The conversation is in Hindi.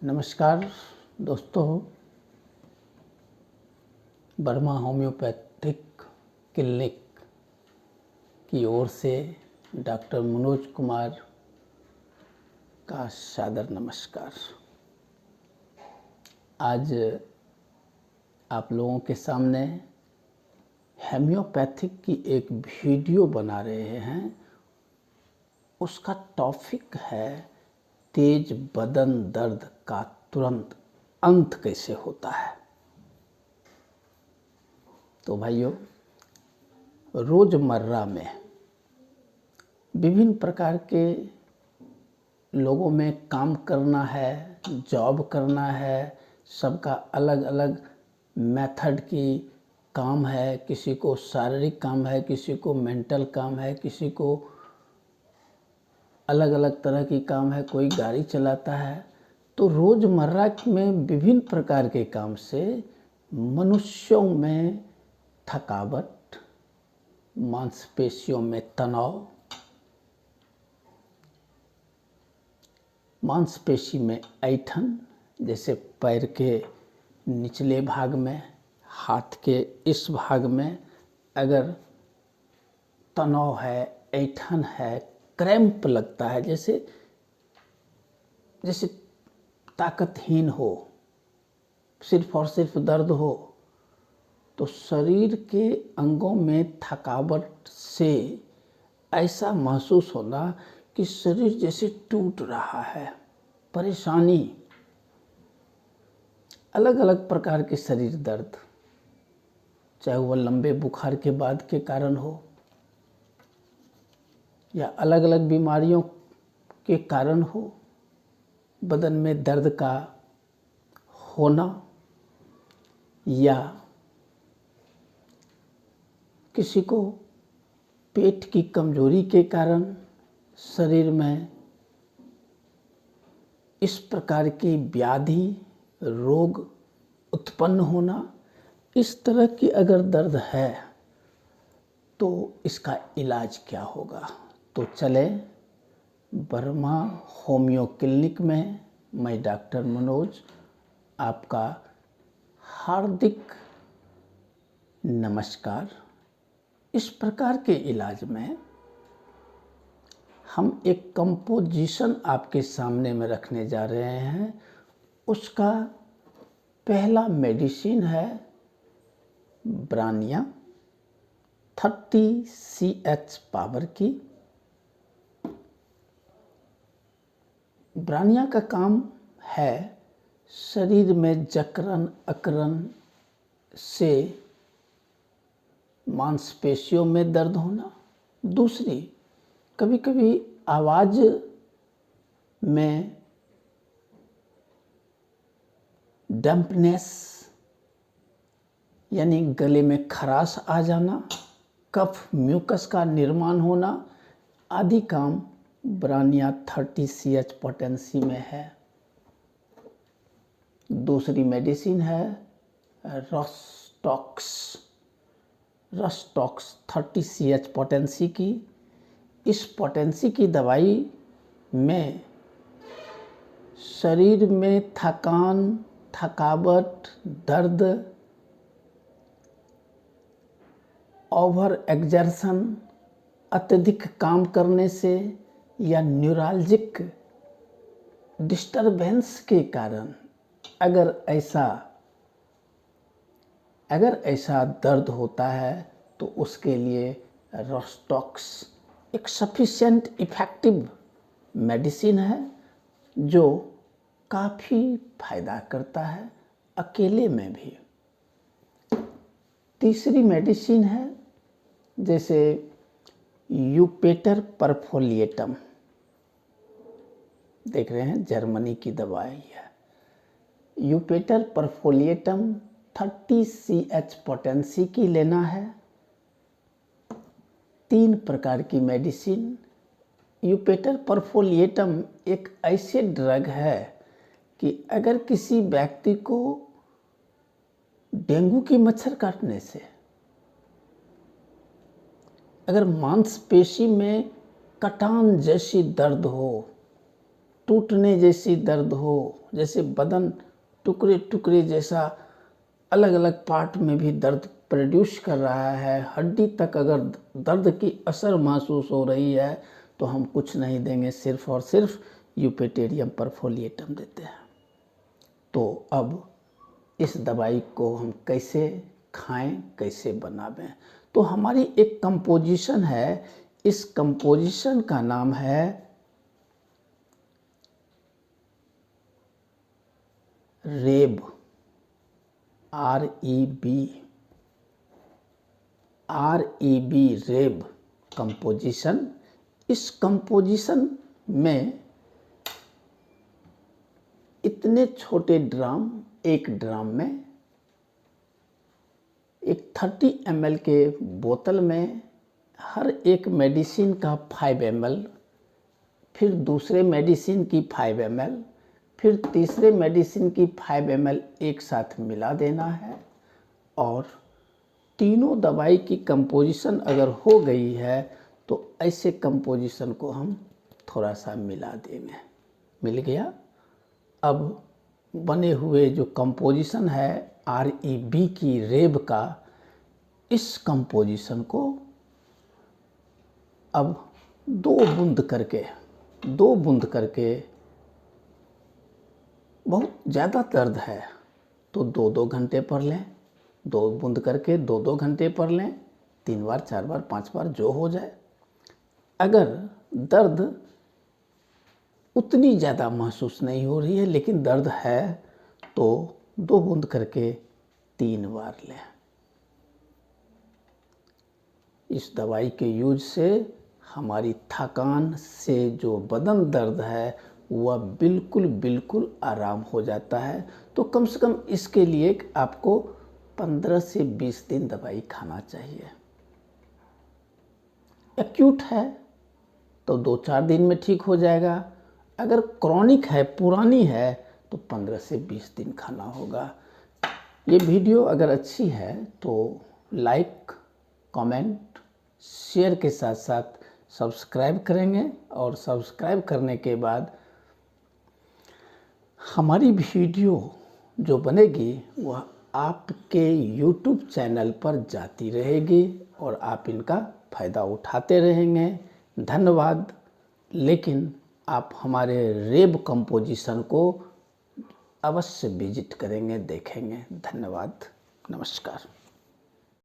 नमस्कार दोस्तों, वर्मा होम्योपैथिक क्लिनिक की ओर से डॉक्टर मनोज कुमार का सादर नमस्कार। आज आप लोगों के सामने होम्योपैथिक की एक वीडियो बना रहे हैं। उसका टॉपिक है तेज बदन दर्द का तुरंत अंत कैसे होता है। तो भाइयों, रोज़मर्रा में विभिन्न प्रकार के लोगों में काम करना है, जॉब करना है, सबका अलग अलग मेथड की काम है। किसी को शारीरिक काम है, किसी को मेंटल काम है, किसी को अलग अलग तरह की काम है, कोई गाड़ी चलाता है। तो रोज़मर्रा में विभिन्न प्रकार के काम से मनुष्यों में थकावट, मांसपेशियों में तनाव, मांसपेशी में ऐंठन, जैसे पैर के निचले भाग में, हाथ के इस भाग में अगर तनाव है, ऐंठन है, क्रैम्प लगता है, जैसे ताकतहीन हो, सिर्फ और सिर्फ दर्द हो, तो शरीर के अंगों में थकावट से ऐसा महसूस होना कि शरीर जैसे टूट रहा है। परेशानी, अलग अलग प्रकार के शरीर दर्द, चाहे वह लंबे बुखार के बाद के कारण हो या अलग अलग बीमारियों के कारण हो, बदन में दर्द का होना या किसी को पेट की कमजोरी के कारण शरीर में इस प्रकार की व्याधि, रोग उत्पन्न होना, इस तरह की अगर दर्द है तो इसका इलाज क्या होगा। तो चले वर्मा होम्यो क्लिनिक में मैं डॉक्टर मनोज आपका हार्दिक नमस्कार। इस प्रकार के इलाज में हम एक कंपोजिशन आपके सामने में रखने जा रहे हैं। उसका पहला मेडिसिन है ब्रानिया 30 CH पावर की। ब्रानिया का काम है शरीर में जकड़न अकड़न से मांसपेशियों में दर्द होना। दूसरी, कभी कभी आवाज़ में डम्पनेस यानी गले में खराश आ जाना, कफ म्यूकस का निर्माण होना आदि काम ब्रानिया 30 CH पोटेंसी में है। दूसरी मेडिसिन है रस्टॉक्स 30 CH पोटेंसी की। इस पोटेंसी की दवाई में शरीर में थकान, थकावट, दर्द, ओवर एक्सर्शन, अत्यधिक काम करने से या न्यूरालजिक डिस्टरबेंस के कारण अगर ऐसा दर्द होता है तो उसके लिए रस्टॉक्स एक सफिशिएंट इफ़ेक्टिव मेडिसिन है जो काफ़ी फायदा करता है, अकेले में भी। तीसरी मेडिसिन है जैसे यूपेटर परफोलिएटम, देख रहे हैं, जर्मनी की दवाई है। यूपेटर परफोलिएटम 30 CH पोटेंसी की लेना है। 3 प्रकार की मेडिसिन। यूपेटर परफोलिएटम एक ऐसे ड्रग है कि अगर किसी व्यक्ति को डेंगू की मच्छर काटने से अगर मांसपेशी में कटान जैसी दर्द हो टूटने जैसी दर्द हो, जैसे बदन टुकड़े टुकड़े जैसा अलग अलग पार्ट में भी दर्द प्रोड्यूस कर रहा है, हड्डी तक अगर दर्द की असर महसूस हो रही है, तो हम कुछ नहीं देंगे, सिर्फ और सिर्फ यूपेटेरियम परफोलिएटम देते हैं। तो अब इस दवाई को हम कैसे खाएं, कैसे बनावें? तो हमारी एक कंपोजिशन है, इस कंपोजिशन का नाम है रेब, REB, रेब कंपोजिशन। इस कंपोजिशन में इतने छोटे ड्राम, एक ड्राम में एक 30 ml के बोतल में हर एक मेडिसिन का 5 ml, फिर दूसरे मेडिसिन की 5 ml, फिर तीसरे मेडिसिन की 5 ml एक साथ मिला देना है। और तीनों दवाई की कंपोजिशन अगर हो गई है तो ऐसे कंपोजिशन को हम थोड़ा सा मिला देंगे। मिल गया। अब बने हुए जो कंपोजिशन है REB की रेब का, इस कंपोजिशन को अब 2 बूंद करके बहुत ज़्यादा दर्द है तो 2-2 घंटे पढ़ लें, 2 बूंद करके 2-2 घंटे पढ़ लें, 3 बार 4 बार 5 बार जो हो जाए। अगर दर्द उतनी ज़्यादा महसूस नहीं हो रही है लेकिन दर्द है तो 2 बूंद करके 3 बार लें। इस दवाई के यूज से हमारी थकान से जो बदन दर्द है वह बिल्कुल आराम हो जाता है। तो कम से कम इसके लिए आपको 15 से 20 दिन दवाई खाना चाहिए। एक्यूट है तो 2-4 दिन में ठीक हो जाएगा। अगर क्रॉनिक है, पुरानी है, तो 15 से 20 दिन खाना होगा। ये वीडियो अगर अच्छी है तो लाइक, कमेंट, शेयर के साथ साथ सब्सक्राइब करेंगे, और सब्सक्राइब करने के बाद हमारी वीडियो जो बनेगी वह आपके YouTube चैनल पर जाती रहेगी और आप इनका फ़ायदा उठाते रहेंगे। धन्यवाद। लेकिन आप हमारे रेब कंपोजिशन को अवश्य विजिट करेंगे, देखेंगे। धन्यवाद, नमस्कार।